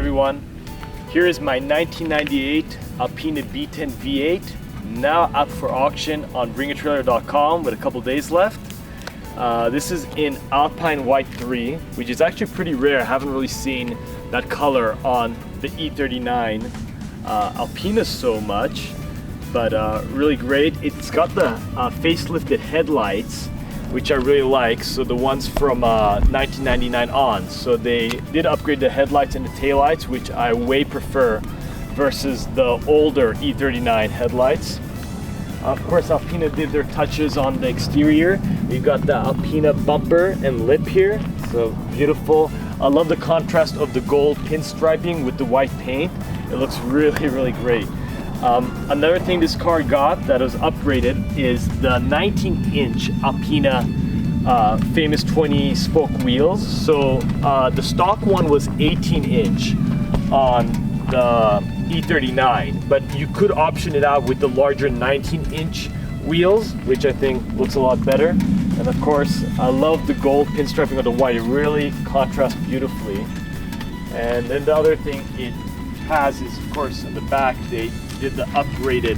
everyone. Here is my 1998 Alpina B10 V8, now up for auction on bringatrailer.com with a couple days left. This is in Alpine White 3, which is actually pretty rare. I haven't really seen that color on the E39 Alpina so much, but really great. It's got the facelifted headlights, which I really like. So the ones from 1999 on. So they did upgrade the headlights and the taillights, which I way prefer versus the older E39 headlights. Of course, Alpina did their touches on the exterior. You've got the Alpina bumper and lip here, so beautiful. I love the contrast of the gold pinstriping with the white paint. It looks really, really great. Another thing this car got that was upgraded is the 19-inch Alpina famous 20-spoke wheels. So the stock one was 18-inch on the E39, but you could option it out with the larger 19-inch wheels, which I think looks a lot better. And of course, I love the gold pinstriping of the white. It really contrasts beautifully. And then the other thing it has is, of course, in the back they did the upgraded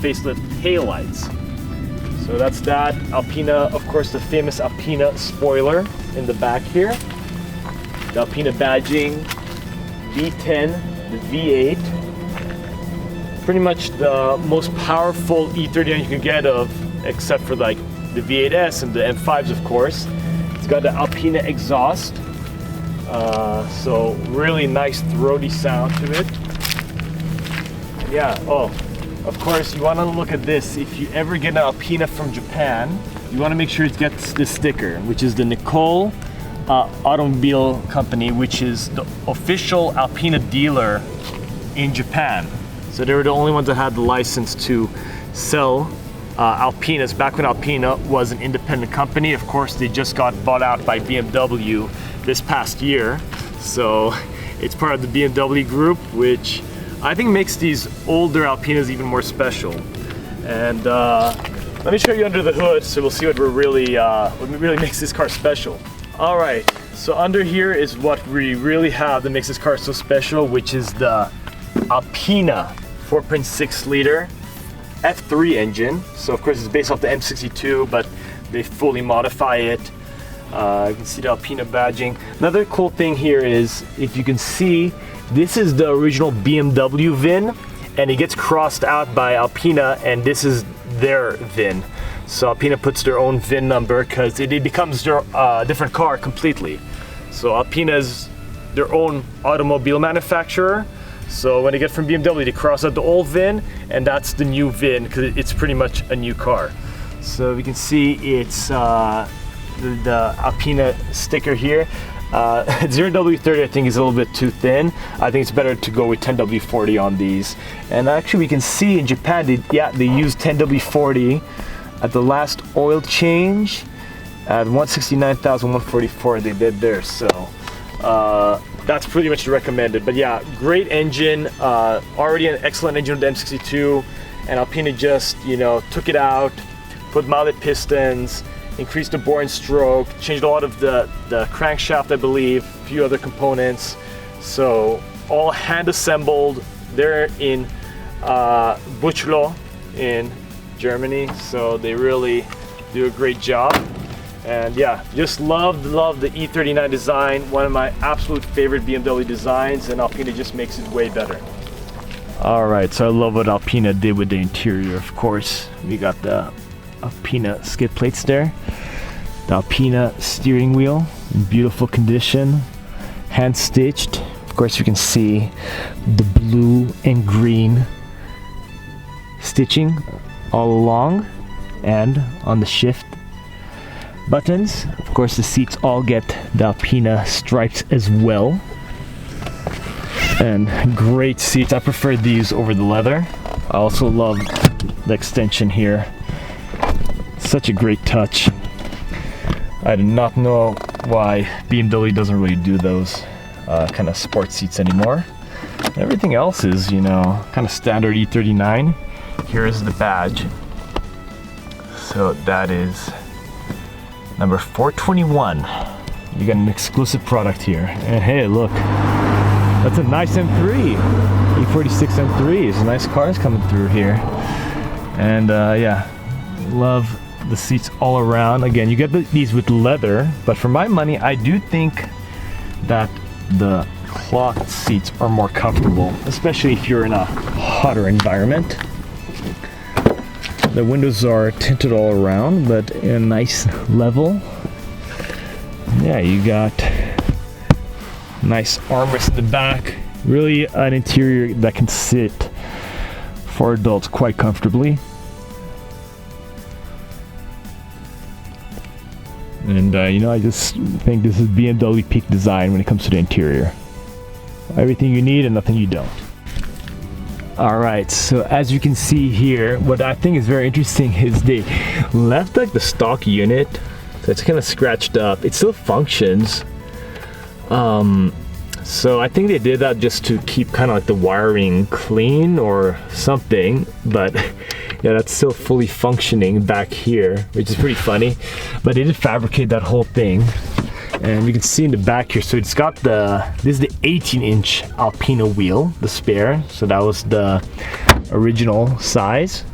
facelift taillights. So that's that. Alpina, of course, the famous Alpina spoiler in the back here. The Alpina badging, B10, the V8. Pretty much the most powerful E39 you can get of, except for like the V8S and the M5s, of course. It's got the Alpina exhaust. So really nice throaty sound to it. And yeah, oh, of course you want to look at this. If you ever get an Alpina from Japan, you want to make sure it gets this sticker, which is the Nicole Automobile Company, which is the official Alpina dealer in Japan. So they were the only ones that had the license to sell Alpinas back when Alpina was an independent company. Of course, they just got bought out by BMW this past year. So it's part of the BMW group, which I think makes these older Alpinas even more special. And let me show you under the hood so we'll see what really makes this car special. All right, so under here is what we really have that makes this car so special, which is the Alpina 4.6 liter F3 engine. So of course it's based off the M62, but they fully modify it. You can see the Alpina badging. Another cool thing here is, if you can see, this is the original BMW VIN, and it gets crossed out by Alpina, and this is their VIN. So Alpina puts their own VIN number because it becomes their different car completely. So Alpina is their own automobile manufacturer. So when they get from BMW, they cross out the old VIN, and that's the new VIN because it's pretty much a new car. So we can see it's the Alpina sticker here. 0W30 I think is a little bit too thin. I think it's better to go with 10W40 on these. And actually we can see in Japan, they used 10W40 at the last oil change at 169,144 they did there. So that's pretty much recommended. But yeah, great engine, already an excellent engine with the M62, and Alpina just, you know, took it out, put mounted pistons, increased the bore and stroke, changed a lot of the crankshaft, I believe, a few other components. So all hand assembled. They're in Buchloe in Germany, so they really do a great job. And yeah, just love the E39 design, one of my absolute favorite BMW designs, and Alpina just makes it way better. All right, so I love what Alpina did with the interior. Of course, we got the Alpina skid plates there, the Alpina steering wheel in beautiful condition, hand stitched. Of course, you can see the blue and green stitching all along and on the shift buttons. Of course, the seats all get the Alpina stripes as well, and great seats. I prefer these over the leather. I also love the extension here. Such a great touch. I do not know why BMW doesn't really do those kind of sports seats anymore. Everything else is, you know, kind of standard E39. Here is the badge. So that is number 421. You got an exclusive product here. And hey, look, That's a nice M3. E46 M3. Some nice cars coming through here. And yeah, love the seats all around. Again, you get these with leather, but for my money, I do think that the cloth seats are more comfortable, especially if you're in a hotter environment. The windows are tinted all around, but in a nice level. Yeah, you got nice armrests in the back. Really an interior that can sit for adults quite comfortably. And you know, I just think this is BMW peak design when it comes to the interior. Everything you need and nothing you don't. Alright, so as you can see here, what I think is very interesting is they left like the stock unit, so it's kind of scratched up. It still functions. So I think they did that just to keep kind of like the wiring clean or something, but yeah, that's still fully functioning back here, which is pretty funny. But they did fabricate that whole thing, and you can see in the back here, so it's got this is the 18-inch Alpina wheel, the spare, so that was the original size.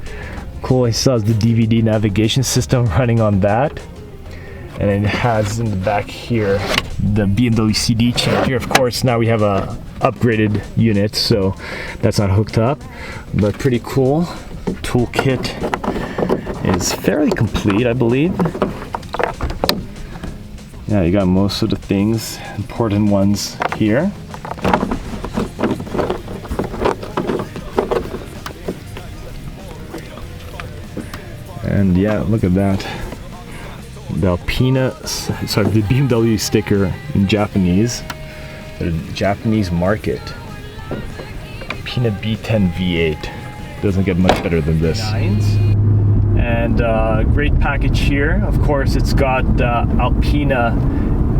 Cool, it still has the DVD navigation system running on that. And then it has in the back here the BMW CD changer. Of course, now we have a upgraded unit, so that's not hooked up, but pretty cool. Toolkit is fairly complete, I believe. Yeah, you got most of the things, important ones here. And yeah, look at that. The Alpina, sorry, the BMW sticker in Japanese, the Japanese market. Alpina B10 V8 doesn't get much better than this. And great package here. Of course, it's got the Alpina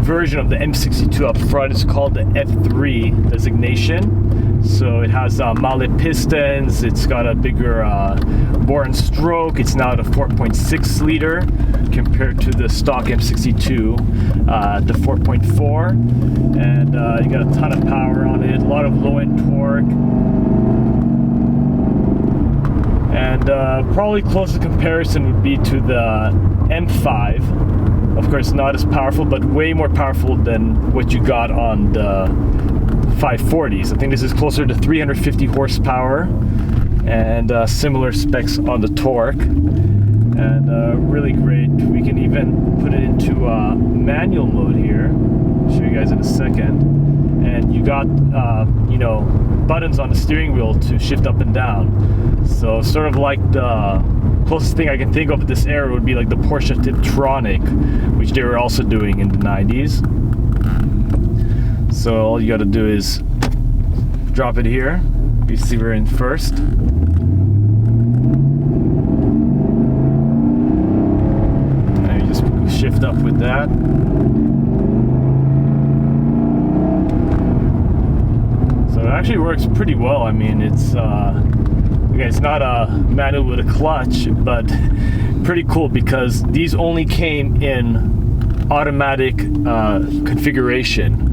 version of the M62 up front. It's called the F3 designation. So it has mallet pistons. It's got a bigger bore and stroke. It's now at a 4.6 liter compared to the stock M62, the 4.4. And you got a ton of power on it, a lot of low-end torque. And probably closest comparison would be to the M5. Of course, not as powerful, but way more powerful than what you got on the 540s. I think this is closer to 350 horsepower and similar specs on the torque. And really great. We can even put it into manual mode here. I'll show you guys in a second. And you got, you know, buttons on the steering wheel to shift up and down. So sort of like the closest thing I can think of at this era would be like the Porsche Tiptronic, which they were also doing in the 90s. So all you got to do is drop it here. You see we're in first. And you just shift up with that. So it actually works pretty well. I mean, it's again, it's not a manual with a clutch, but pretty cool because these only came in automatic configuration.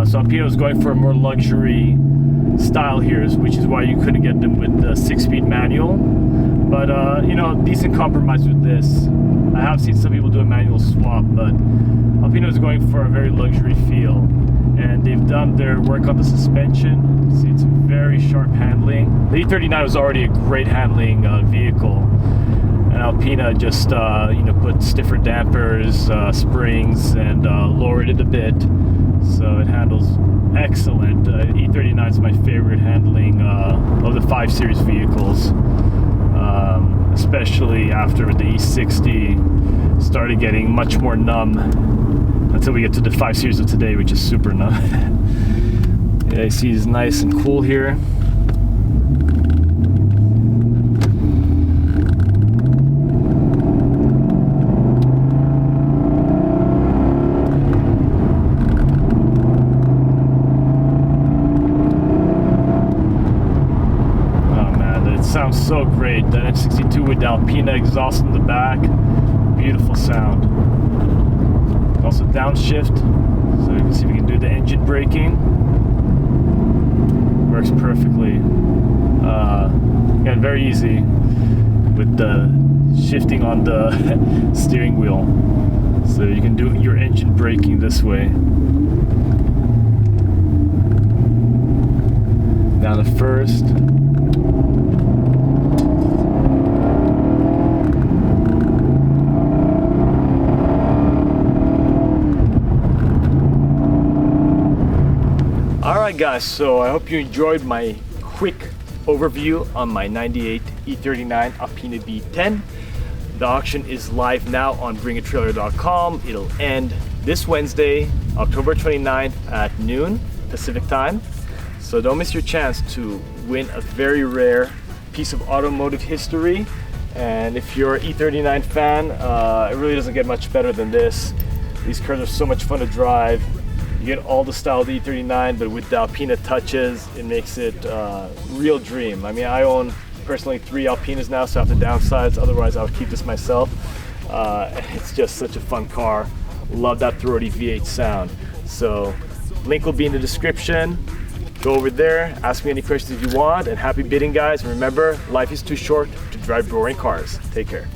So Alpina was going for a more luxury style here, which is why you couldn't get them with the 6-speed manual. But you know, decent compromise with this. I have seen some people do a manual swap, but Alpina is going for a very luxury feel. And they've done their work on the suspension. See, it's very sharp handling. The E39 was already a great handling vehicle, and Alpina just you know, put stiffer dampers, springs, and lowered it a bit, so it handles excellent. E39 is my favorite handling of the 5 Series vehicles, especially after the E60 started getting much more numb. Until we get to the 5 Series of today, which is super numb. Yeah, you see it's nice and cool here. Oh man, it sounds so great. That M62 with the Alpina exhaust in the back. Beautiful sound. Also downshift, so you can see we can do the engine braking. works perfectly. And very easy with the shifting on the steering wheel. So you can do your engine braking this way. Down to first. Alright guys, so I hope you enjoyed my quick overview on my 98 E39 Alpina B10. The auction is live now on bringatrailer.com. It'll end this Wednesday, October 29th at noon Pacific time. So don't miss your chance to win a very rare piece of automotive history. And if you're an E39 fan, it really doesn't get much better than this. These cars are so much fun to drive. You get all the style of the E39, but with the Alpina touches, it makes it a real dream. I mean, I own personally 3 Alpinas now, so I have the downsides. Otherwise, I would keep this myself. It's just such a fun car. Love that throaty V8 sound. So, link will be in the description. Go over there, ask me any questions if you want, and happy bidding, guys. Remember, life is too short to drive boring cars. Take care.